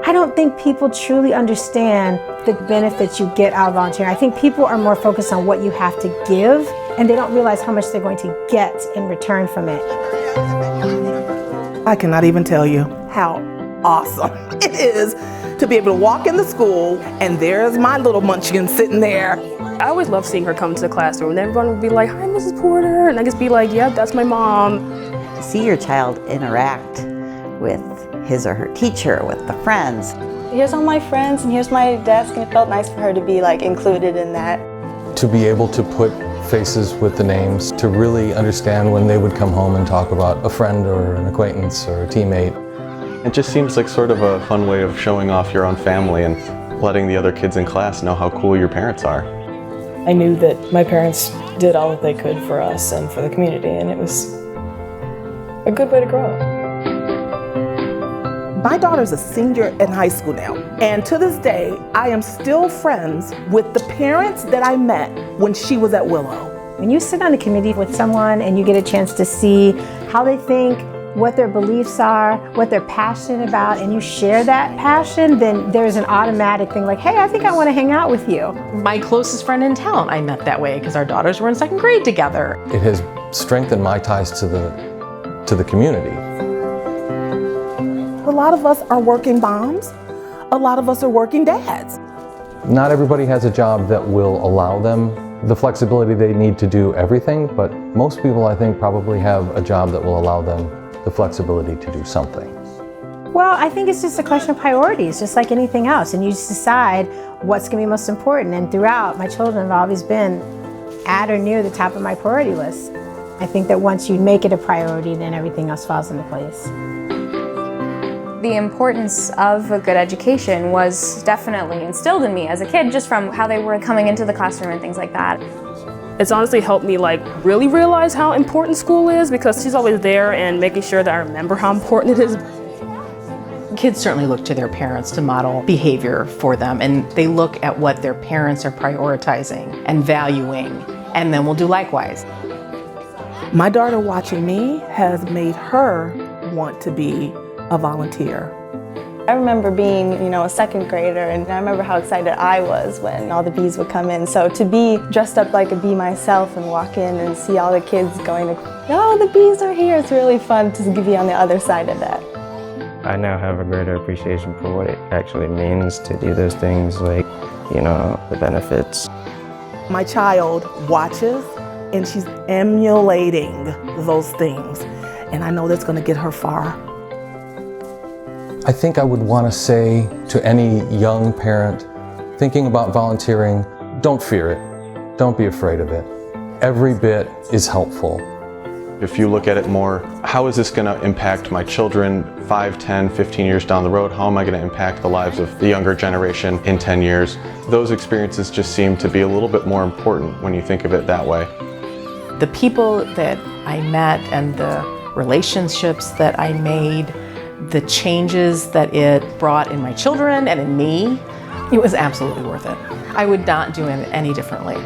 I don't think people truly understand the benefits you get out of volunteering. I think people are more focused on what you have to give, and they don't realize how much they're going to get in return from it. I cannot even tell you how awesome it is to be able to walk in the school and there's my little munchkin sitting there. I always love seeing her come to the classroom and everyone would be like, "Hi, Mrs. Porter," and I just be like, "Yep, that's my mom." See your child interact with his or her teacher, with the friends. Here's all my friends and here's my desk, and it felt nice for her to be included in that. To be able to put faces with the names, to really understand when they would come home and talk about a friend or an acquaintance or a teammate. It just seems like sort of a fun way of showing off your own family and letting the other kids in class know how cool your parents are. I knew that my parents did all that they could for us and for the community, and it was a good way to grow up. My daughter's a senior in high school now, and to this day, I am still friends with the parents that I met when she was at Willow. When you sit on a committee with someone and you get a chance to see how they think, what their beliefs are, what they're passionate about, and you share that passion, then there's an automatic thing like, hey, I think I want to hang out with you. My closest friend in town I met that way because our daughters were in second grade together. It has strengthened my ties to the community. A lot of us are working moms. A lot of us are working dads. Not everybody has a job that will allow them the flexibility they need to do everything, but most people, I think, probably have a job that will allow them the flexibility to do something. Well, I think it's just a question of priorities, just like anything else, and you just decide what's going to be most important. And throughout, my children have always been at or near the top of my priority list. I think that once you make it a priority, then everything else falls into place. The importance of a good education was definitely instilled in me as a kid, just from how they were coming into the classroom and things like that. It's honestly helped me really realize how important school is, because she's always there and making sure that I remember how important it is. Kids certainly look to their parents to model behavior for them, and they look at what their parents are prioritizing and valuing, and then will do likewise. My daughter watching me has made her want to be a volunteer. I remember being, a second grader, and I remember how excited I was when all the bees would come in. So to be dressed up like a bee myself and walk in and see all the kids going, "Oh, the bees are here," it's really fun to be on the other side of that. I now have a greater appreciation for what it actually means to do those things, the benefits. My child watches and she's emulating those things, and I know that's going to get her far. I think I would want to say to any young parent thinking about volunteering, don't fear it. Don't be afraid of it. Every bit is helpful. If you look at it more, how is this going to impact my children 5, 10, 15 years down the road? How am I going to impact the lives of the younger generation in 10 years? Those experiences just seem to be a little bit more important when you think of it that way. The people that I met and the relationships that I made, the changes that it brought in my children and in me, it was absolutely worth it. I would not do it any differently.